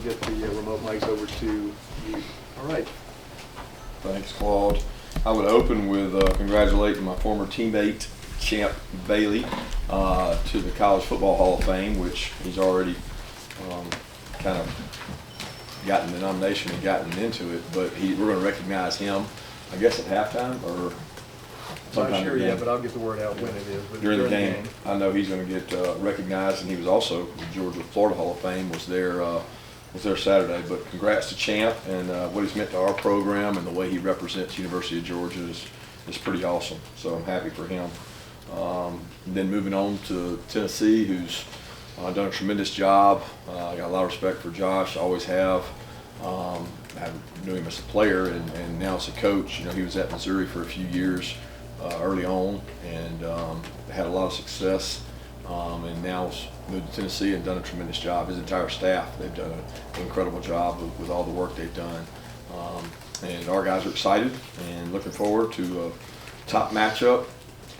get the remote mics over to you. All right. Thanks, Claude. I would open with congratulating my former teammate, Champ Bailey, to the College Football Hall of Fame, which he's already kind of gotten the nomination and gotten into it. But we're going to recognize him, I guess, at halftime or sometime. Not sure yet, but I'll get the word out when it is. But during the game, I know he's going to get recognized, and he was also the Georgia-Florida Hall of Fame was there Saturday. But congrats to Champ, and what he's meant to our program and the way he represents University of Georgia is pretty awesome. So I'm happy for him. Then moving on to Tennessee, who's done a tremendous job. I got a lot of respect for Josh, I always have. I knew him as a player and now as a coach. You know, he was at Missouri for a few years early on and had a lot of success. And now moved to Tennessee and done a tremendous job. His entire staff, they've done an incredible job with all the work they've done. And our guys are excited and looking forward to a top matchup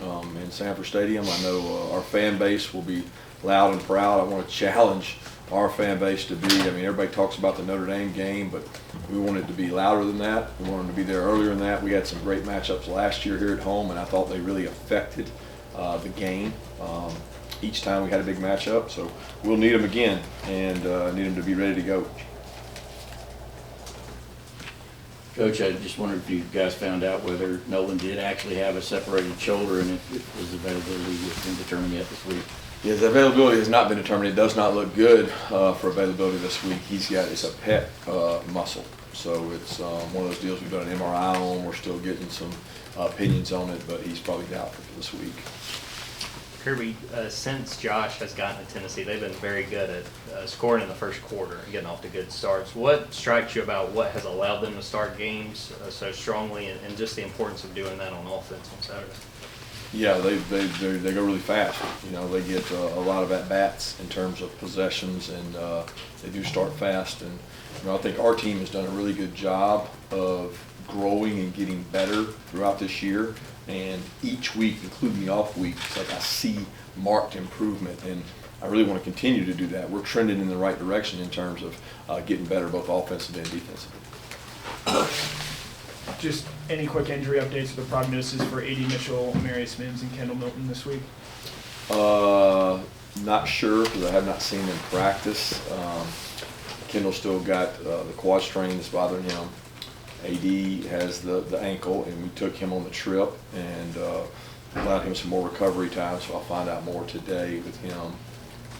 in Sanford Stadium. I know our fan base will be loud and proud. I want to challenge our fan base to be, I mean, everybody talks about the Notre Dame game, but we want it to be louder than that. We want them to be there earlier than that. We had some great matchups last year here at home, and I thought they really affected the game. Each time we had a big matchup, so we'll need them again and need them to be ready to go. Coach, I just wondered if you guys found out whether Nolan did actually have a separated shoulder and if his availability has been determined yet this week. His availability has not been determined. It does not look good for availability this week. It's a pec muscle, so it's one of those deals we've done an MRI on. We're still getting some opinions on it, but he's probably doubtful for this week. Kirby, since Josh has gotten to Tennessee, they've been very good at scoring in the first quarter and getting off to good starts. What strikes you about what has allowed them to start games so strongly and just the importance of doing that on offense on Saturday? Yeah, they go really fast. You know, they get a lot of at-bats in terms of possessions, and they do start fast. And you know, I think our team has done a really good job of growing and getting better throughout this year. And each week, including the off week, it's like I see marked improvement, and I really want to continue to do that. We're trending in the right direction in terms of getting better both offensively and defensively. Just any quick injury updates for the prognosis for A.D. Mitchell, Marius Mims, and Kendall Milton this week? Not sure because I have not seen them practice. Kendall still got the quad strain that's bothering him. AD has the ankle, and we took him on the trip and allowed him some more recovery time, so I'll find out more today with him.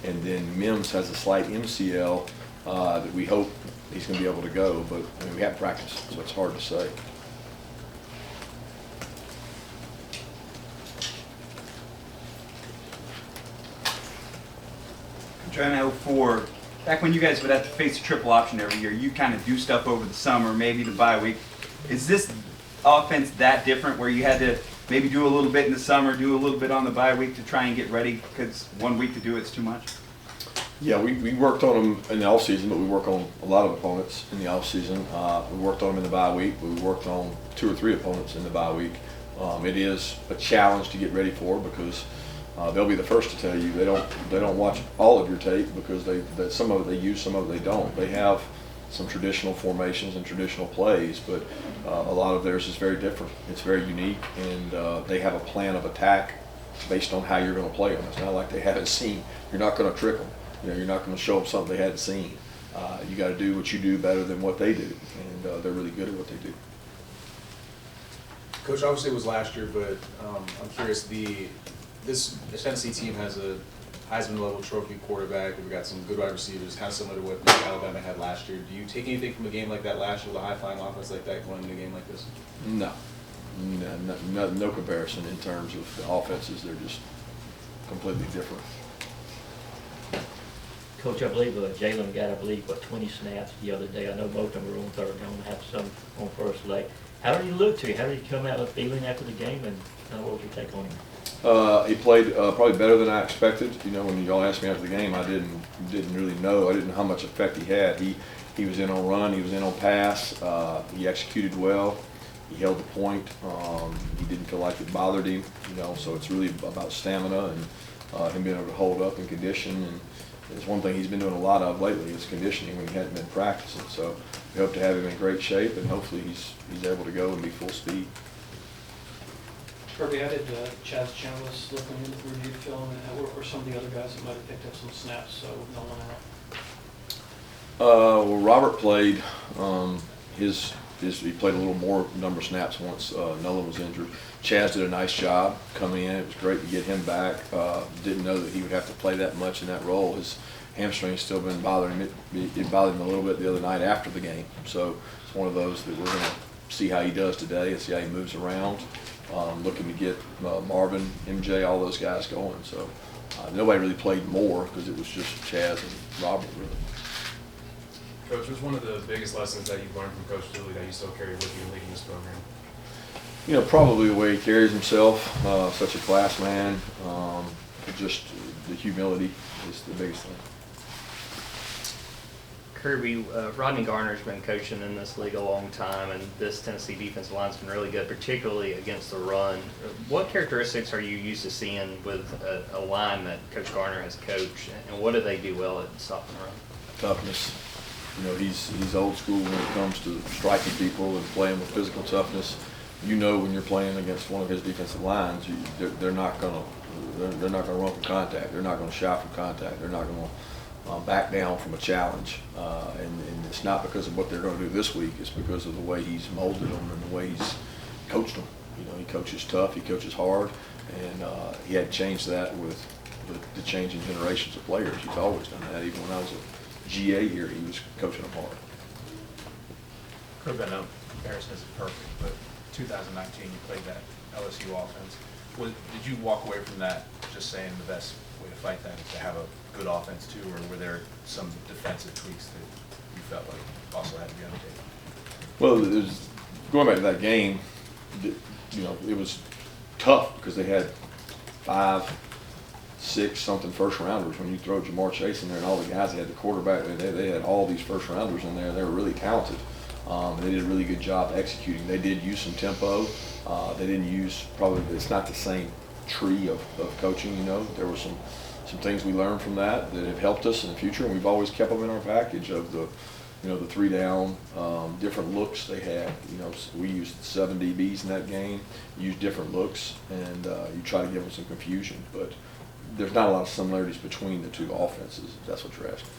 And then Mims has a slight MCL that we hope he's going to be able to go, but I mean, we haven't practiced, so it's hard to say. I'm trying to know back when you guys would have to face a triple option every year, you kind of do stuff over the summer, maybe the bye week. Is this offense that different where you had to maybe do a little bit in the summer, do a little bit on the bye week to try and get ready because 1 week to do it's too much? Yeah, we worked on them in the offseason, but we work on a lot of opponents in the offseason. We worked on them in the bye week, but we worked on 2 or 3 opponents in the bye week. It is a challenge to get ready for because they'll be the first to tell you they don't watch all of your tape because some of it they use, some of it they don't. They have some traditional formations and traditional plays, but a lot of theirs is very different. It's very unique, and they have a plan of attack based on how you're going to play them. It's not like they haven't seen. You're not going to trick them. You know, you're not going to show them something they hadn't seen. You got to do what you do better than what they do, and they're really good at what they do. Coach, obviously it was last year, but I'm curious. This Tennessee team has a Heisman level trophy quarterback. We've got some good wide receivers, kind of similar to what Alabama had last year. Do you take anything from a game like that last year with a high-flying offense like that going into a game like this? No comparison in terms of the offenses. They're just completely different. Coach, I believe Jalen got, 20 snaps the other day. I know both of them were on third down, have some on first leg. How did he look to you? How did he come out of feeling after the game, and what was your take on him? He played probably better than I expected. You know, when y'all asked me after the game, I didn't really know. I didn't know how much effect he had. He was in on run. He was in on pass. He executed well. He held the point. He didn't feel like it bothered him. You know, so it's really about stamina and him being able to hold up in condition. And it's one thing he's been doing a lot of lately is conditioning when he hadn't been practicing. So we hope to have him in great shape, and hopefully he's able to go and be full speed. Kirby, how did Chaz Chandler look in the review film, and what were some of the other guys that might have picked up some snaps, so Nolan out? Well, Robert played he played a little more number of snaps once Nolan was injured. Chaz did a nice job coming in. It was great to get him back. Didn't know that he would have to play that much in that role. His hamstring's still been bothering him. It bothered him a little bit the other night after the game. So it's one of those that we're going to see how he does today and see how he moves around. Looking to get Marvin, MJ, all those guys going. So nobody really played more because it was just Chaz and Robert really. Coach, what's one of the biggest lessons that you've learned from Coach Dooley that you still carry with you in leading this program? You know, probably the way he carries himself, such a class man. Just the humility is the biggest thing. Kirby, Rodney Garner's been coaching in this league a long time, and this Tennessee defensive line's been really good, particularly against the run. What characteristics are you used to seeing with a line that Coach Garner has coached, and what do they do well at stopping the run? Toughness. You know, he's old school when it comes to striking people and playing with physical toughness. You know, when you're playing against one of his defensive lines, they're not gonna run from contact. They're not gonna shy from contact. They're not gonna back down from a challenge. And it's not because of what they're going to do this week. It's because of the way he's molded them and the way he's coached them. You know, he coaches tough. He coaches hard, and he had changed that with the changing generations of players. He's always done that. Even when I was a GA here, he was coaching them hard. Kirby, I know comparison isn't perfect, but 2019 you played that LSU offense. Did you walk away from that just saying the best way to fight that is to have a good offense too, or were there some defensive tweaks that you felt like also had to be on the table? Well, going back to that game, you know, it was tough because they had 5, 6 something first rounders. When you throw Jamar Chase in there and all the guys, they had the quarterback, they had all these first rounders in there. They were really talented. They did a really good job executing. They did use some tempo. They didn't use, probably, it's not the same tree of coaching, you know. There were some things we learned from that have helped us in the future, and we've always kept them in our package of the, you know, the 3 down, different looks they had. You know, we used 7 DBs in that game, used different looks, and you try to give them some confusion. But there's not a lot of similarities between the two offenses, if that's what you're asking.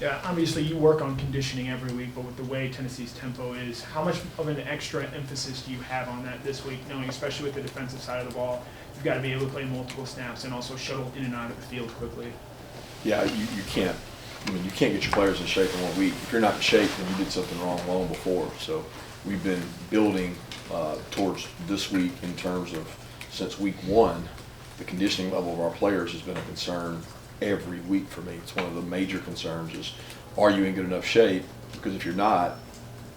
Yeah, obviously you work on conditioning every week, but with the way Tennessee's tempo is, how much of an extra emphasis do you have on that this week, knowing especially with the defensive side of the ball, you've got to be able to play multiple snaps and also shuttle in and out of the field quickly? Yeah, you can't. I mean, you can't get your players in shape in 1 week. If you're not in shape, then you did something wrong long before. So we've been building towards this week in terms of, since week 1, the conditioning level of our players has been a concern every week for me. It's one of the major concerns is, are you in good enough shape? Because if you're not,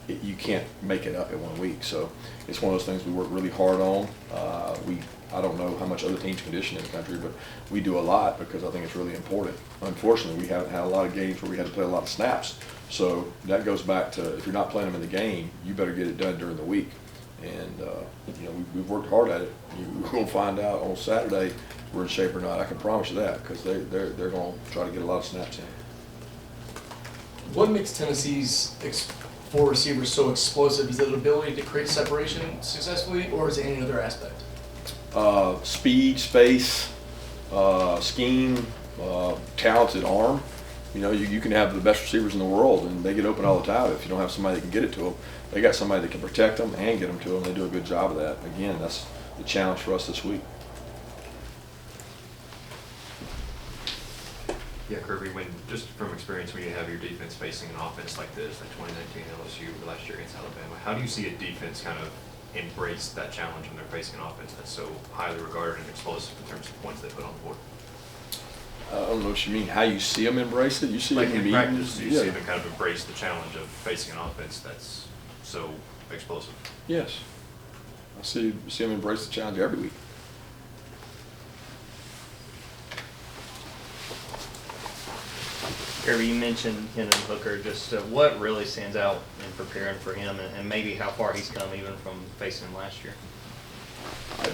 you can't make it up in 1 week. So it's one of those things we work really hard on. I don't know how much other teams condition in the country, but we do a lot because I think it's really important. Unfortunately, we haven't had a lot of games where we had to play a lot of snaps. So that goes back to, if you're not playing them in the game, you better get it done during the week. And you know, we've worked hard at it. We're going to find out on Saturday if we're in shape or not. I can promise you that, because they're going to try to get a lot of snaps in. What makes Tennessee's 4 receivers so explosive? Is it the ability to create separation successfully, or is it any other aspect? Speed, space, scheme, talented arm. You know, you can have the best receivers in the world, and they get open all the time. If you don't have somebody that can get it to them, they got somebody that can protect them and get them to them. They do a good job of that. Again, that's the challenge for us this week. Yeah, Kirby, just from experience, when you have your defense facing an offense like this, like 2019 LSU, last year against Alabama, how do you see a defense kind of embrace that challenge when they're facing an offense that's so highly regarded and explosive in terms of points they put on the board? I don't know what you mean. How you see them embrace it? You see like them in practice, do you see yeah. them kind of embrace the challenge of facing an offense that's so explosive? Yes. I see them embrace the challenge every week. Kirby, you mentioned Hendon Hooker. Just what really stands out in preparing for him, and maybe how far he's come even from facing him last year?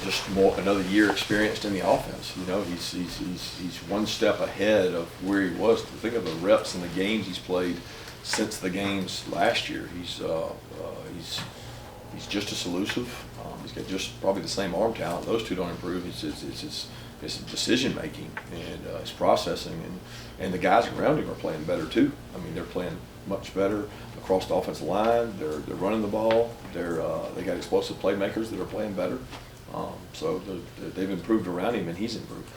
just another year experienced in the offense. You know, he's one step ahead of where he was. Think of the reps and the games he's played since the games last year. He's just as elusive. He's got just probably the same arm talent. Those two don't improve. It's his decision making and his processing, and the guys around him are playing better too. I mean, they're playing much better across the offensive line. They're running the ball. They got explosive playmakers that are playing better. So they've improved around him, and he's improved.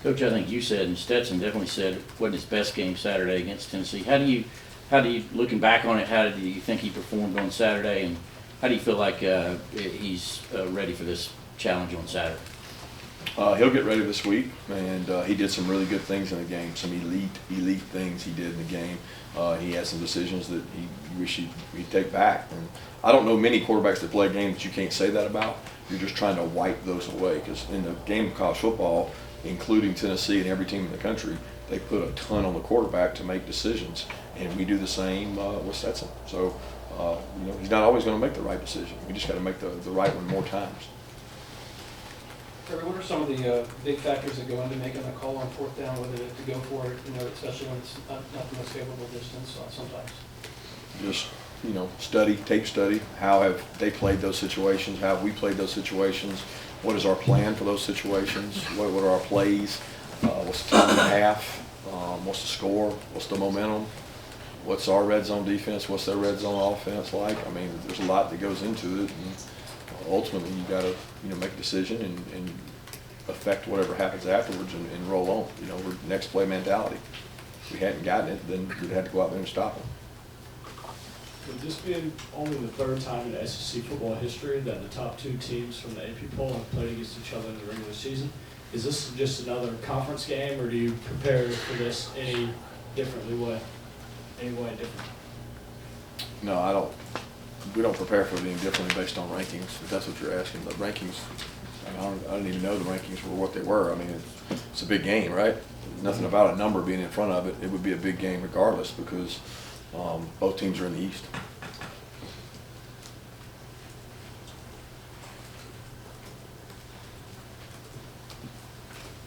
Coach, I think you said, and Stetson definitely said, it wasn't his best game Saturday against Tennessee. How do you, looking back on it, how do you think he performed on Saturday, and how do you feel like he's ready for this challenge on Saturday? He'll get ready this week, and he did some really good things in the game, some elite things he did in the game. He had some decisions that he wish he'd take back. And I don't know many quarterbacks that play a game that you can't say that about. You're just trying to wipe those away, because in the game of college football, including Tennessee and every team in the country, they put a ton on the quarterback to make decisions, and we do the same with Stetson. So you know, he's not always going to make the right decision. We just got to make the right one more times. Kirby, what are some of the big factors that go into making a call on fourth down, whether to go for it, you know, especially when it's not the most favorable distance sometimes? Just, you know, tape study. How have they played those situations? How have we played those situations? What is our plan for those situations? What are our plays? What's the time and a half? What's the score? What's the momentum? What's our red zone defense? What's their red zone offense like? I mean, there's a lot that goes into it. And ultimately, you got to, you know, make a decision and affect whatever happens afterwards and roll on. You know, we're next play mentality. If we hadn't gotten it, then we'd have to go out there and stop them. With this being only the third time in SEC football history that the top two teams from the AP poll have played against each other in the regular season, is this just another conference game, or do you prepare for this any different? No, I don't. We don't prepare for it any differently based on rankings, if that's what you're asking. The rankings, I don't even know the rankings were what they were. I mean, it's a big game, right? Nothing about a number being in front of it. It would be a big game regardless, because both teams are in the East.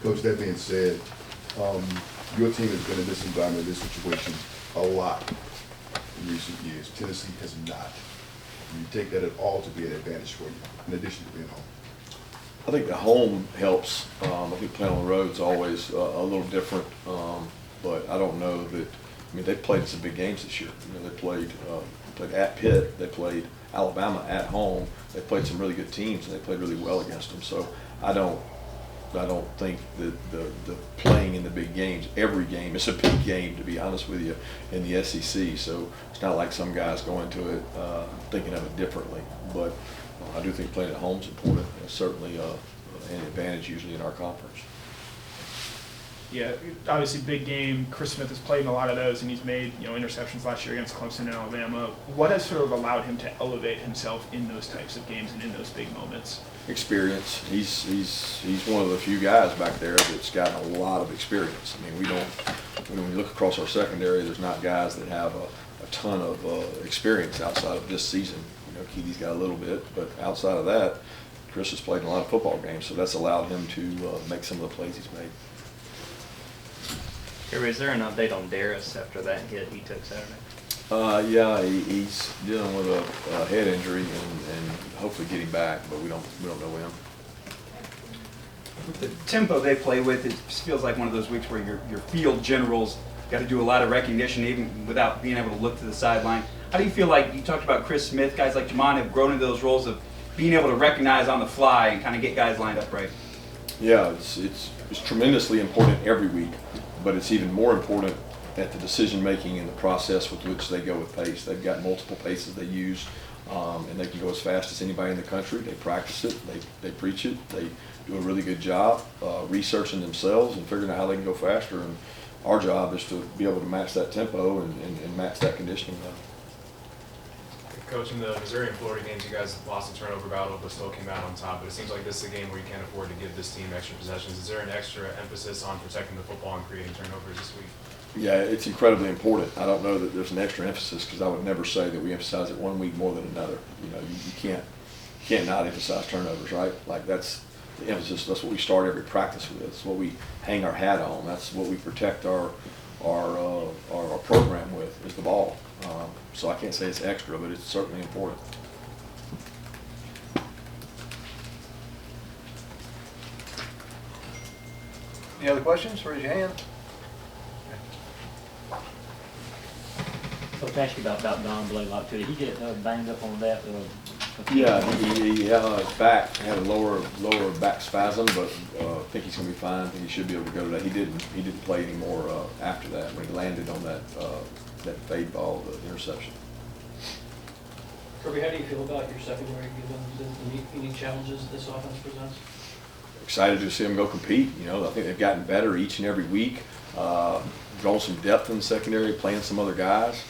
Coach, that being said, your team has been in this environment, this situation, a lot in recent years. Tennessee has not. You take that at all to be an advantage for you, in addition to being home? I think the home helps. I think playing on the road is always a little different, but I don't know that. I mean, they played some big games this year. You know, they played at Pitt, they played Alabama at home. They played some really good teams, and they played really well against them. So I don't think that the playing in the big games, every game is a big game, to be honest with you, in the SEC. So it's not like some guys go into it thinking of it differently. But I do think playing at home is important. It's certainly an advantage usually in our conference. Yeah, obviously big game. Chris Smith has played in a lot of those, and he's made, you know, interceptions last year against Clemson and Alabama. What has sort of allowed him to elevate himself in those types of games and in those big moments? Experience. He's one of the few guys back there that's got a lot of experience. I mean, we don't. When we look across our secondary, there's not guys that have a ton of experience outside of this season. You know, Keely's got a little bit, but outside of that, Chris has played in a lot of football games, so that's allowed him to make some of the plays he's made. Is there an update on Darius after that hit he took Saturday? Yeah, he's dealing with a head injury and hopefully getting back, but we don't know when. The tempo they play with, it just feels like one of those weeks where your field generals got to do a lot of recognition even without being able to look to the sideline. How do you feel like, you talked about Chris Smith, guys like Jamon have grown into those roles of being able to recognize on the fly and kind of get guys lined up right? Yeah, it's tremendously important every week, but it's even more important at the decision making and the process with which they go with pace. They've got multiple paces they use, and they can go as fast as anybody in the country. They practice it, they preach it, they do a really good job researching themselves and figuring out how they can go faster. And our job is to be able to match that tempo and match that conditioning level. Coach, in the Missouri and Florida games, you guys lost a turnover battle, but still came out on top. But it seems like this is a game where you can't afford to give this team extra possessions. Is there an extra emphasis on protecting the football and creating turnovers this week? Yeah, it's incredibly important. I don't know that there's an extra emphasis, because I would never say that we emphasize it one week more than another. You know, you can't not emphasize turnovers, right? Like, that's the emphasis. That's what we start every practice with. It's what we hang our hat on. That's what we protect our program with, is the ball. So I can't say it's extra, but it's certainly important. Any other questions? Raise your hand. So to ask you about Don Blaylock too, did he get banged up on that? Yeah, he his back had a lower back spasm, but I think he's going to be fine. I think he should be able to go today. He didn't play anymore after that, when he landed on that fade ball, the interception. Kirby, how do you feel about your secondary, given the unique challenges this offense presents? Excited to see them go compete. You know, I think they've gotten better each and every week. Grown some depth in the secondary, playing some other guys.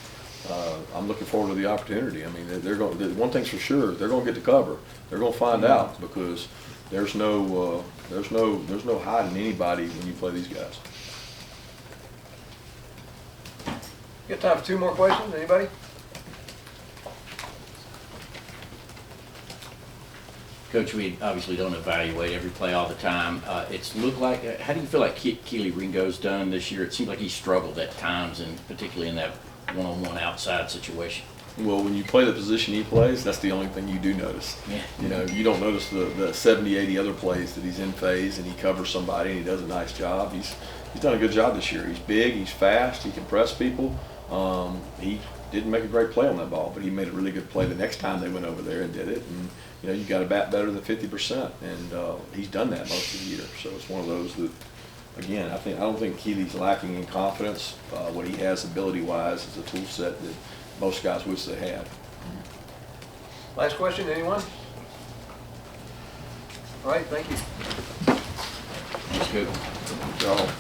I'm looking forward to the opportunity. I mean, they're going. One thing's for sure, they're going to get the cover. They're going to find out, because there's no hiding anybody when you play these guys. Got time for 2 more questions? Anybody? Coach, we obviously don't evaluate every play all the time. It's looked like, how do you feel like Keely Ringo's done this year? It seems like he struggled at times, and particularly in that one-on-one outside situation. Well, when you play the position he plays, that's the only thing you do notice. Yeah. You know, you don't notice the 70, 80 other plays that he's in phase and he covers somebody and he does a nice job. He's done a good job this year. He's big, he's fast, he can press people. He didn't make a great play on that ball, but he made a really good play the next time they went over there and did it. And you know, you got to bat better than 50%, and he's done that most of the year. So it's one of those that, again, I don't think Keely's lacking in confidence. What he has ability-wise is a tool set that most guys wish they had. Last question, anyone? All right, thank you. That's good. Good job.